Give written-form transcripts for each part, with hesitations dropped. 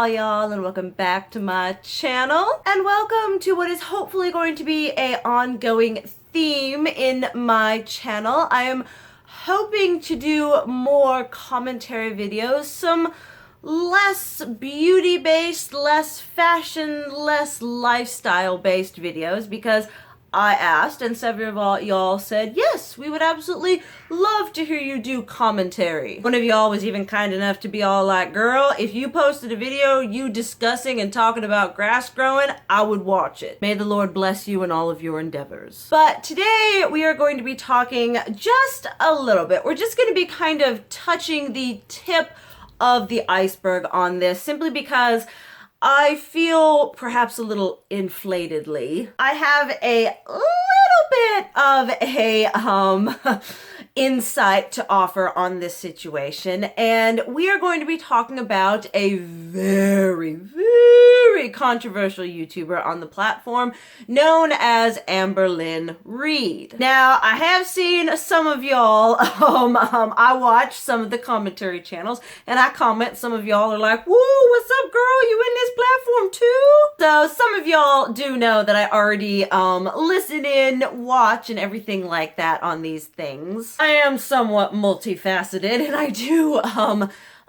y'all, and welcome back to my channel, and welcome to what is hopefully going to be a ongoing theme in my channel. I am hoping to do more commentary videos, some less beauty-based, less fashion, less lifestyle-based videos, because I asked, and several of y'all said, yes, we would absolutely love to hear you do commentary. One of y'all was even kind enough to be all like, girl, if you posted a video you discussing and talking about grass growing, I would watch it. May the Lord bless you in all of your endeavors. But today we are going to be talking just a little bit. We're just going to be kind of touching the tip of the iceberg on this, simply because I feel perhaps a little inflatedly. I have a little bit of a insight to offer on this situation, and we are going to be talking about a very controversial YouTuber on the platform known as Amberlynn Reid. Now, I have seen some of y'all, I watch some of the commentary channels, and I comment, some of y'all are like, woo, what's up, girl, you in this platform too? So some of y'all do know that I already listen in, watch, and everything like that on these things. I am somewhat multifaceted, and I do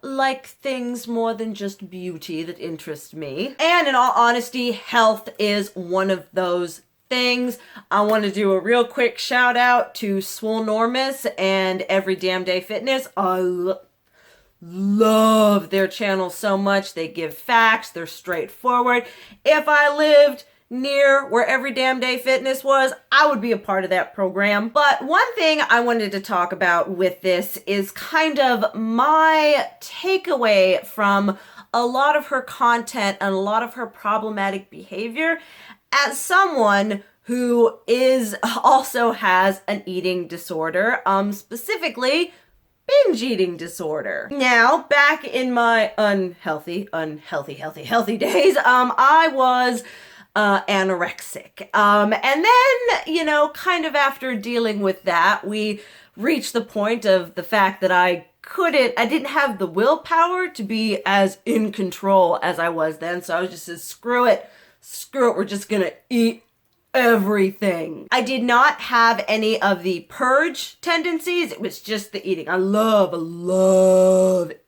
like things more than just beauty that interest me. And in all honesty, health is one of those things. I want to do a real quick shout out to Swolenormous and Every Damn Day Fitness. I love their channel so much. They give facts, they're straightforward. If I lived near where Every Damn Day Fitness was, I would be a part of that program. But one thing I wanted to talk about with this is kind of my takeaway from a lot of her content and a lot of her problematic behavior as someone who also has an eating disorder, specifically binge eating disorder. Now, back in my unhealthy days, I was anorexic. And then, kind of after dealing with that, we reached the point of the fact that I didn't have the willpower to be as in control as I was then. So I was just said, screw it, we're just gonna eat everything. I did not have any of the purge tendencies. It was just the eating. I love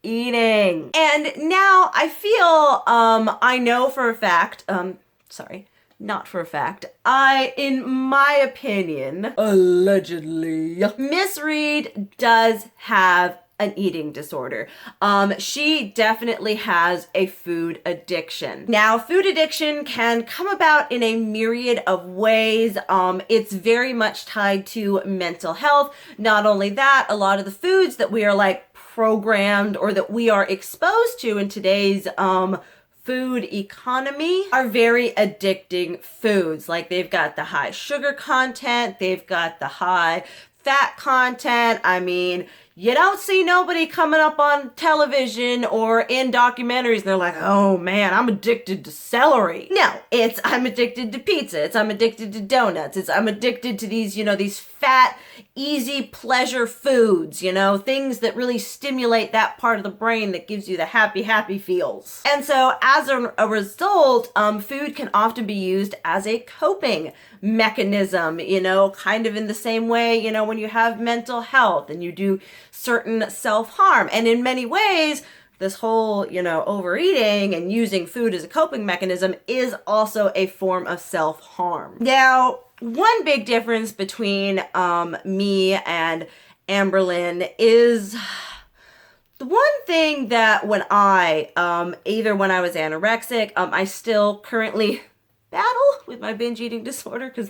eating. And now I feel, I know for a fact, not for a fact, in my opinion, allegedly, Miss Reid does have an eating disorder. She definitely has a food addiction. Now, food addiction can come about in a myriad of ways. It's very much tied to mental health. Not only that, a lot of the foods that we are like programmed or that we are exposed to in today's food economy are very addicting foods. Like, they've got the high sugar content, they've got the high fat content. I mean, you don't see nobody coming up on television or in documentaries and they're like, oh man, I'm addicted to celery. No, it's I'm addicted to pizza. I'm addicted to donuts. I'm addicted to these, these fat, easy pleasure foods, things that really stimulate that part of the brain that gives you the happy feels. And so as a result, food can often be used as a coping mechanism, kind of in the same way, when you have mental health and you do certain self-harm. And in many ways, this whole, overeating and using food as a coping mechanism is also a form of self-harm. Now, one big difference between me and Amberlynn is the one thing that when either when I was anorexic, I still currently battle with my binge eating disorder, because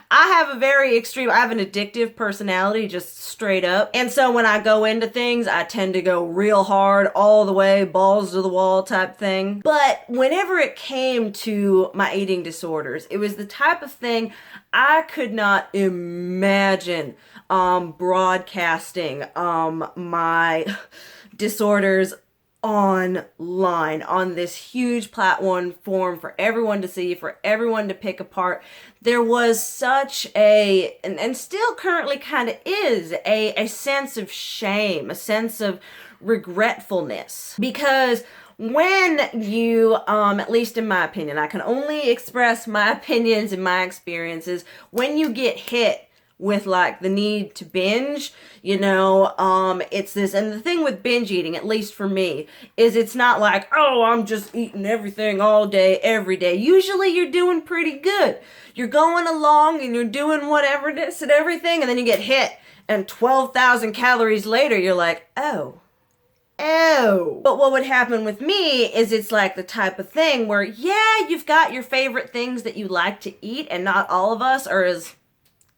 I have an addictive personality, just straight up. And so when I go into things, I tend to go real hard, all the way, balls to the wall type thing. But whenever it came to my eating disorders, it was the type of thing I could not imagine broadcasting my disorders online on this huge platform for everyone to see, for everyone to pick apart. There was such and still currently kind of is a sense of shame, a sense of regretfulness, because when you, at least in my opinion, I can only express my opinions and my experiences, when you get hit with like the need to binge, it's this, and the thing with binge eating, at least for me, is it's not like, oh, I'm just eating everything all day, every day. Usually you're doing pretty good. You're going along and you're doing whatever this and everything, and then you get hit, and 12,000 calories later, you're like, oh. But what would happen with me is it's like the type of thing where, yeah, you've got your favorite things that you like to eat, and not all of us are as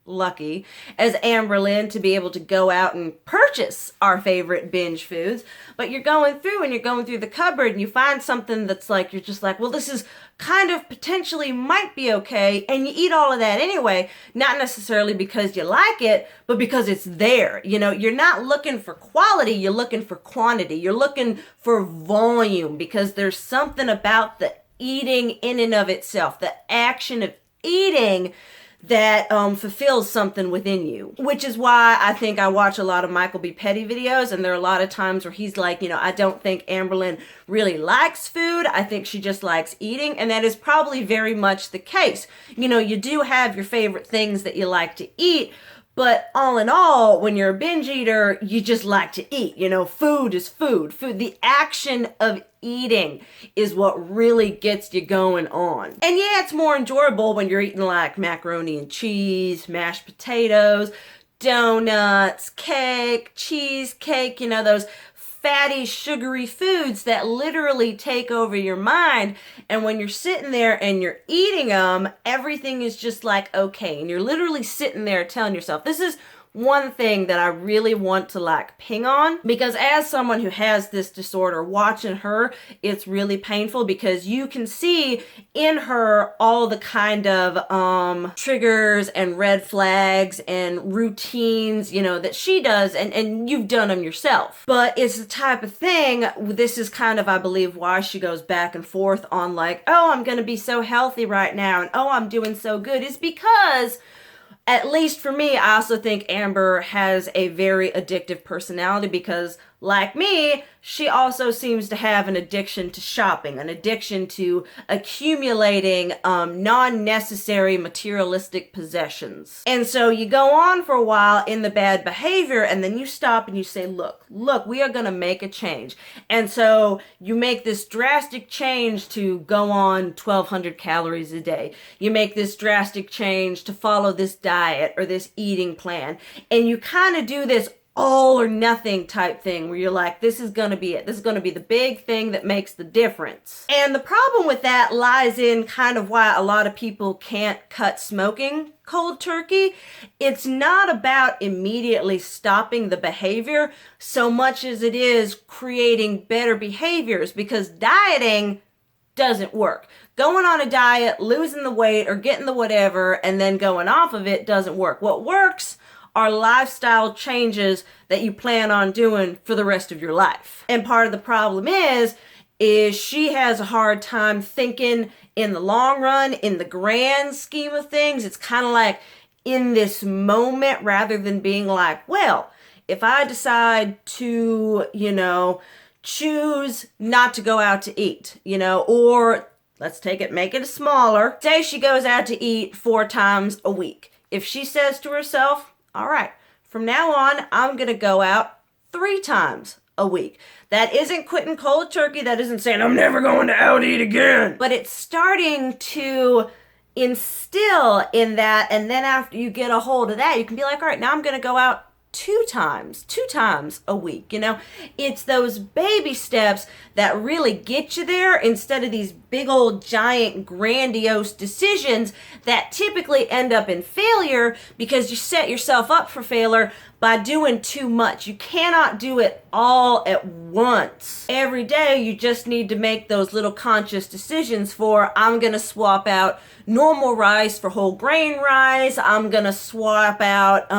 lucky as Amberlynn to be able to go out and purchase our favorite binge foods. But you're going through the cupboard and you find something that's like, you're just like, well, this is kind of potentially might be okay, and you eat all of that anyway, not necessarily because you like it, but because it's there. You're not looking for quality, you're looking for quantity, you're looking for volume, because there's something about the eating in and of itself, the action of eating, that fulfills something within you. Which is why I think I watch a lot of Michael B. Petty videos, and there are a lot of times where he's like, I don't think Amberlynn really likes food, I think she just likes eating, and that is probably very much the case. You do have your favorite things that you like to eat, but all in all, when you're a binge eater, you just like to eat. Food is food. The action of eating is what really gets you going on. And yeah, it's more enjoyable when you're eating like macaroni and cheese, mashed potatoes, donuts, cake, cheesecake, those fatty, sugary foods that literally take over your mind. And when you're sitting there and you're eating them, everything is just like okay. And you're literally sitting there telling yourself, this is one thing that I really want to like ping on, because as someone who has this disorder, watching her, it's really painful, because you can see in her all the kind of triggers and red flags and routines, that she does, and you've done them yourself. But it's the type of thing, this is kind of, I believe, why she goes back and forth on like, oh, I'm gonna be so healthy right now, and oh, I'm doing so good, is because, at least for me, I also think Amber has a very addictive personality, because, like me, she also seems to have an addiction to shopping, an addiction to accumulating non-necessary materialistic possessions. And so you go on for a while in the bad behavior, and then you stop and you say, look, we are going to make a change. And so you make this drastic change to go on 1,200 calories a day. You make this drastic change to follow this diet or this eating plan. And you kind of do this all or nothing type thing where you're like, this is going to be it. This is going to be the big thing that makes the difference. And the problem with that lies in kind of why a lot of people can't cut smoking cold turkey. It's not about immediately stopping the behavior so much as it is creating better behaviors, because dieting doesn't work. Going on a diet, losing the weight or getting the whatever, and then going off of it doesn't work. What works are lifestyle changes that you plan on doing for the rest of your life. And part of the problem is she has a hard time thinking in the long run, in the grand scheme of things. It's kind of like in this moment, rather than being like, well, if I decide to, choose not to go out to eat, or let's make it smaller. Say she goes out to eat 4 times a week. If she says to herself, all right, from now on, I'm going to go out 3 times a week. That isn't quitting cold turkey. That isn't saying I'm never going to out eat again. But it's starting to instill in that. And then after you get a hold of that, you can be like, all right, now I'm going to go out 2 times a week. It's those baby steps that really get you there, instead of these big old giant grandiose decisions that typically end up in failure, because you set yourself up for failure by doing too much. You cannot do it all at once. Every day you just need to make those little conscious decisions for, I'm going to swap out normal rice for whole grain rice. I'm going to swap out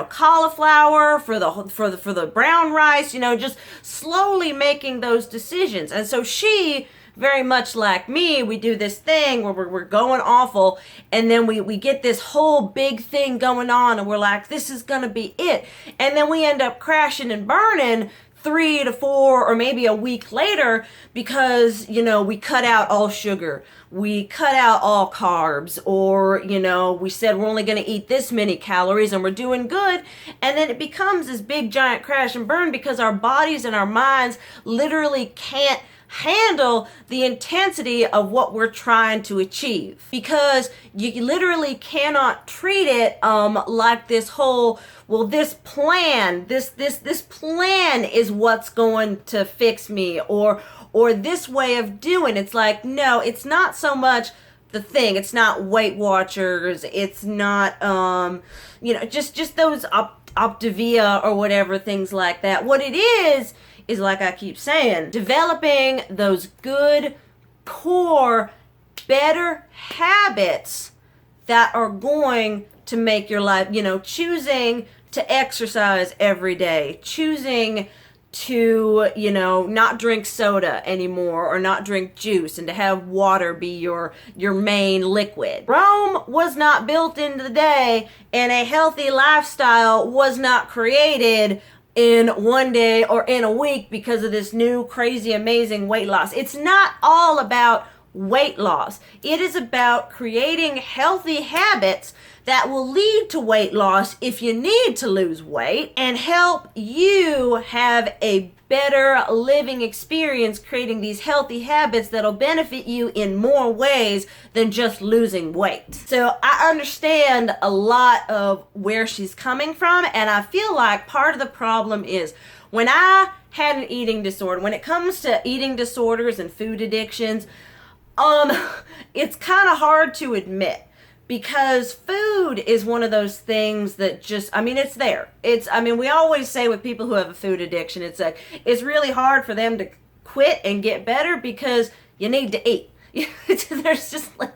cauliflower for the brown rice, just slowly making those decisions. And so she, very much like me, we do this thing where we're going awful, and then we get this whole big thing going on, and we're like, this is gonna be it, and then we end up crashing and burning, 3 to 4 or maybe a week later because, we cut out all sugar, we cut out all carbs, or, we said we're only going to eat this many calories and we're doing good. And then it becomes this big giant crash and burn because our bodies and our minds literally can't handle the intensity of what we're trying to achieve, because you literally cannot treat it like this whole, well, this plan is what's going to fix me, or this way of doing. It's like, no, it's not so much the thing. It's not Weight Watchers. It's not just those Optavia or whatever, things like that. What it is like I keep saying, developing those good core better habits that are going to make your life, choosing to exercise every day, choosing to, not drink soda anymore or not drink juice, and to have water be your main liquid. Rome was not built in the day, and a healthy lifestyle was not created in one day or in a week because of this new crazy amazing weight loss. It's not all about weight loss. It is about creating healthy habits that will lead to weight loss if you need to lose weight, and help you have a better living experience, creating these healthy habits that'll benefit you in more ways than just losing weight. So I understand a lot of where she's coming from, and I feel like part of the problem is when I had an eating disorder, when it comes to eating disorders and food addictions, it's kind of hard to admit, because food is one of those things that just, it's there. We always say with people who have a food addiction, it's like, it's really hard for them to quit and get better because you need to eat. There's just like,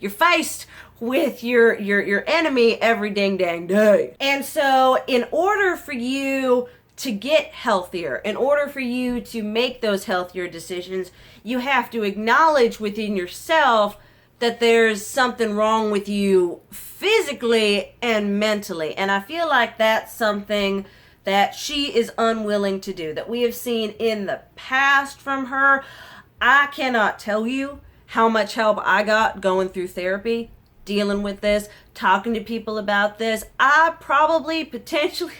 you're faced with your enemy every dang day. And so in order for you to get healthier, in order for you to make those healthier decisions, you have to acknowledge within yourself that there's something wrong with you physically and mentally. And I feel like that's something that she is unwilling to do, that we have seen in the past from her. I cannot tell you how much help I got going through therapy, dealing with this, talking to people about this. I probably potentially,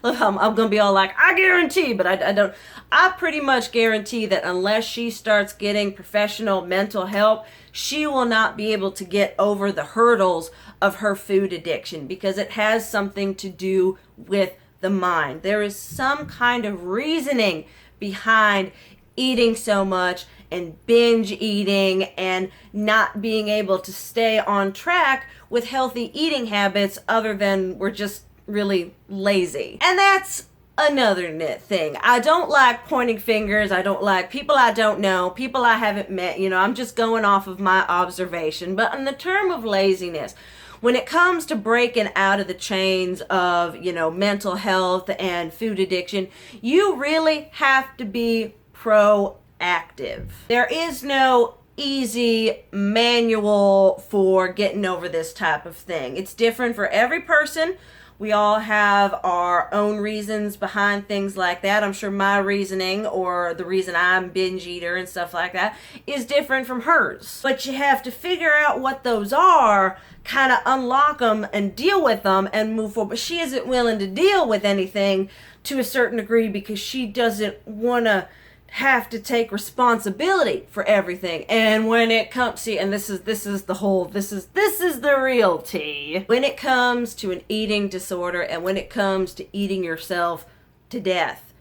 I'm going to be all like, I guarantee, but I don't. I pretty much guarantee that unless she starts getting professional mental help, she will not be able to get over the hurdles of her food addiction, because it has something to do with the mind. There is some kind of reasoning behind eating so much and binge eating and not being able to stay on track with healthy eating habits, other than we're just really lazy. And that's another thing. I don't like pointing fingers. I don't like people I don't know, people I haven't met. I'm just going off of my observation. But in the term of laziness, when it comes to breaking out of the chains of, mental health and food addiction, you really have to be proactive. There is no easy manual for getting over this type of thing. It's different for every person. We all have our own reasons behind things like that. I'm sure my reasoning, or the reason I'm binge eater and stuff like that, is different from hers. But you have to figure out what those are, kind of unlock them and deal with them and move forward. But she isn't willing to deal with anything to a certain degree because she doesn't want to have to take responsibility for everything. And when it comes, and this is the real tea. When it comes to an eating disorder, and when it comes to eating yourself to death,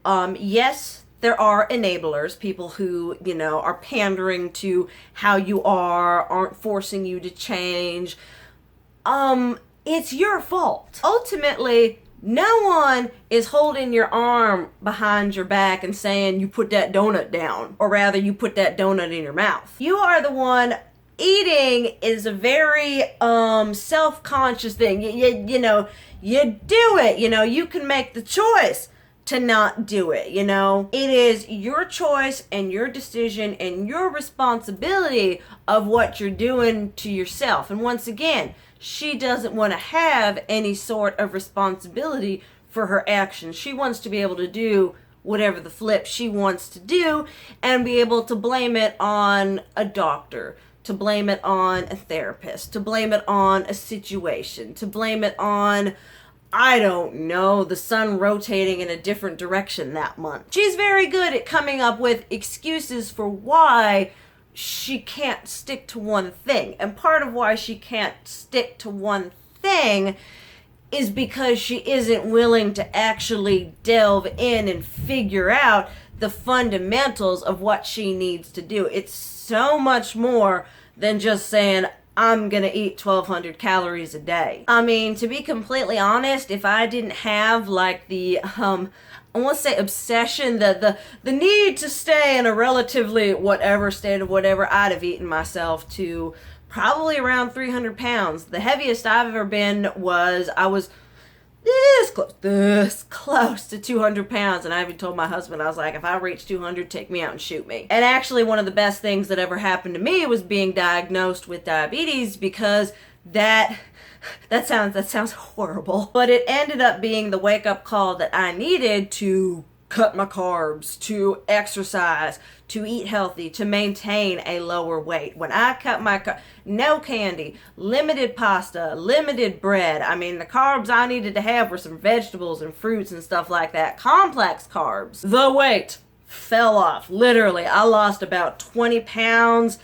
yes, there are enablers, people who, are pandering to how you are, aren't forcing you to change. It's your fault. Ultimately, no one is holding your arm behind your back and saying you put that donut down, or rather you put that donut in your mouth. You are the one. Eating is a very self-conscious thing. You do it. You can make the choice to not do it. It is your choice and your decision and your responsibility of what you're doing to yourself. And once again, she doesn't want to have any sort of responsibility for her actions. She wants to be able to do whatever the flip she wants to do and be able to blame it on a doctor, to blame it on a therapist, to blame it on a situation, to blame it on, I don't know, the sun rotating in a different direction that month. She's very good at coming up with excuses for why she can't stick to one thing. And part of why she can't stick to one thing is because she isn't willing to actually delve in and figure out the fundamentals of what she needs to do. It's so much more than just saying, I'm gonna eat 1,200 calories a day. I mean, to be completely honest, if I didn't have like the I want to say obsession, the need to stay in a relatively whatever state of whatever, I'd have eaten myself to probably around 300 pounds. The heaviest I've ever been was, I was this close to 200 pounds. And I even told my husband, I was like, if I reach 200, take me out and shoot me. And actually one of the best things that ever happened to me was being diagnosed with diabetes, because that sounds horrible, but it ended up being the wake-up call that I needed to cut my carbs, to exercise, to eat healthy, to maintain a lower weight. When I cut my no candy, limited pasta, limited bread. I mean, the carbs I needed to have were some vegetables and fruits and stuff like that, complex carbs. The weight fell off. Literally, I lost about 20 pounds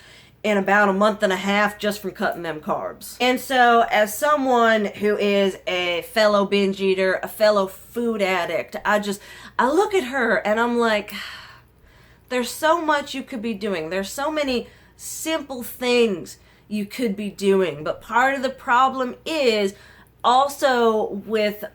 in about a month and a half just from cutting them carbs. And so as someone who is a fellow binge eater, a fellow food addict, I look at her and I'm like, there's so much you could be doing. There's so many simple things you could be doing. But part of the problem is also with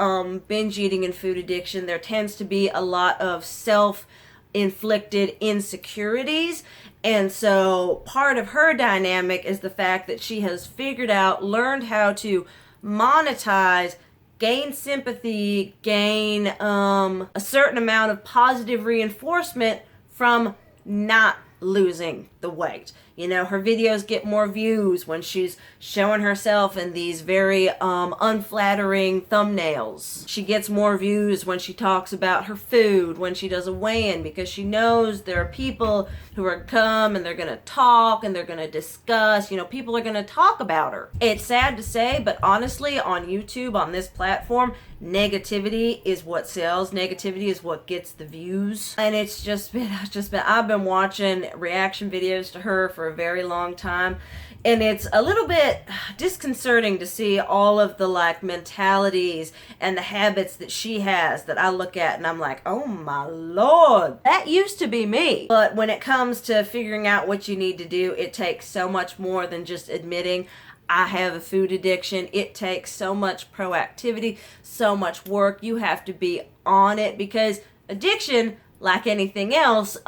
binge eating and food addiction, there tends to be a lot of self-inflicted insecurities. And so part of her dynamic is the fact that she has learned how to monetize, gain sympathy, gain a certain amount of positive reinforcement from not losing the weight. You know, her videos get more views when she's showing herself in these very unflattering thumbnails. She gets more views when she talks about her food, when she does a weigh-in, because she knows there are people who are come and they're going to talk and they're going to discuss. You know, people are going to talk about her. It's sad to say, but honestly, on YouTube, on this platform, negativity is what sells. Negativity is what gets the views. And I've been watching reaction videos to her for a very long time, and it's a little bit disconcerting to see all of the like mentalities and the habits that she has that I look at and I'm like, oh my Lord, that used to be me. But when it comes to figuring out what you need to do, it takes so much more than just admitting I have a food addiction. It takes so much proactivity, so much work. You have to be on it, because addiction, like anything else,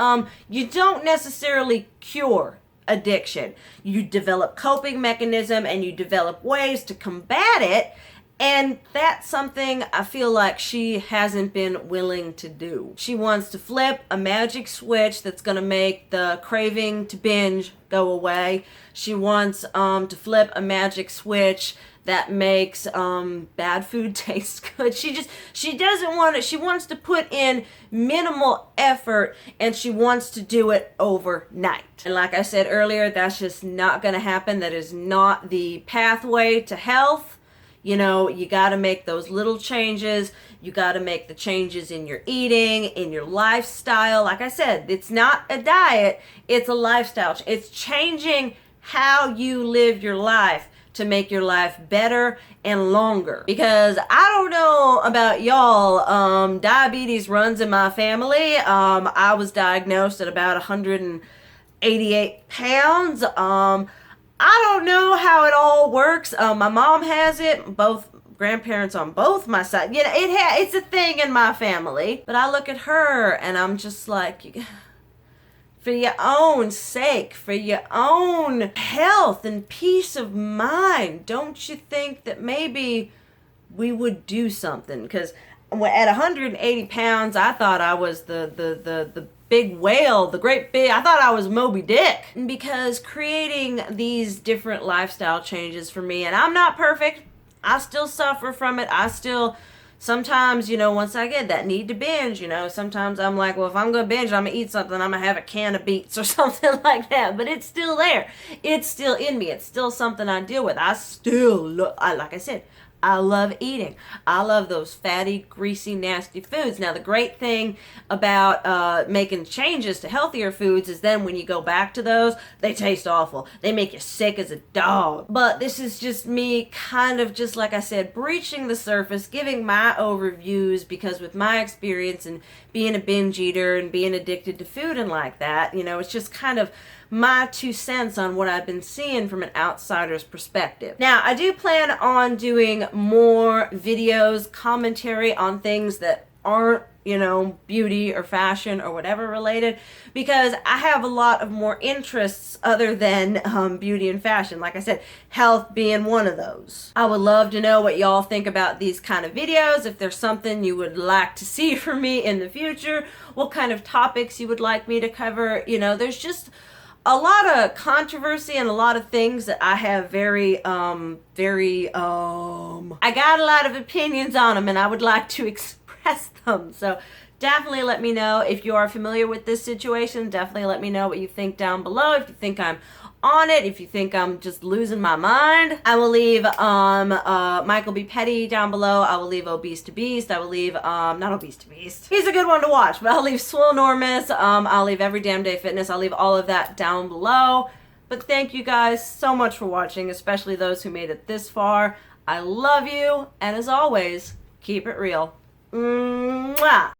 you don't necessarily cure addiction. You develop coping mechanism and you develop ways to combat it. And that's something I feel like she hasn't been willing to do. She wants to flip a magic switch that's going to make the craving to binge go away. She wants to flip a magic switch that makes bad food taste good. She doesn't want it. She wants to put in minimal effort, and she wants to do it overnight. And like I said earlier, that's just not going to happen. That is not the pathway to health. You know, you got to make those little changes. You got to make the changes in your eating, in your lifestyle. Like I said, it's not a diet, it's a lifestyle. It's changing how you live your life to make your life better and longer. Because I don't know about y'all, diabetes runs in my family. I was diagnosed at about 188 pounds. I don't know how it all works. My mom has it, both grandparents on both my side. You know, it's a thing in my family. But I look at her and I'm just like, for your own sake, for your own health and peace of mind, don't you think that maybe we would do something? Because at 180 pounds, I thought I was the big whale, the great big, I thought I was Moby Dick. Because creating these different lifestyle changes for me, and I'm not perfect, I still suffer from it, I still sometimes, you know, once I get that need to binge, you know, sometimes I'm like, well, if I'm going to binge, I'm going to eat something, I'm going to have a can of beets or something like that. But it's still there. It's still in me. It's still something I deal with. I still, like I said, I love eating. I love those fatty, greasy, nasty foods. Now, the great thing about making changes to healthier foods is then when you go back to those, they taste awful. They make you sick as a dog. But this is just me kind of just, like I said, breaching the surface, giving my overviews, because with my experience and being a binge eater and being addicted to food and like that, you know, it's just kind of my 2 cents on what I've been seeing from an outsider's perspective. Now, I do plan on doing more videos, commentary on things that aren't, you know, beauty or fashion or whatever related, because I have a lot of more interests other than beauty and fashion. Like I said, health being one of those. I would love to know what y'all think about these kind of videos. If there's something you would like to see from me in the future, what kind of topics you would like me to cover. You know, there's just a lot of controversy and a lot of things that I have I got a lot of opinions on them, and I would like to express them. So definitely let me know if you are familiar with this situation. Definitely let me know what you think down below. If you think I'm on it, if you think I'm just losing my mind. I will leave Michael B. Petty down below. I will leave Obese to Beast. I will leave not Obese to Beast, he's a good one to watch, but I'll leave Swillnormous. I'll leave Every Damn Day Fitness. I'll leave all of that down below. But thank you guys so much for watching, especially those who made it this far. I love you, and as always, keep it real. Mwah!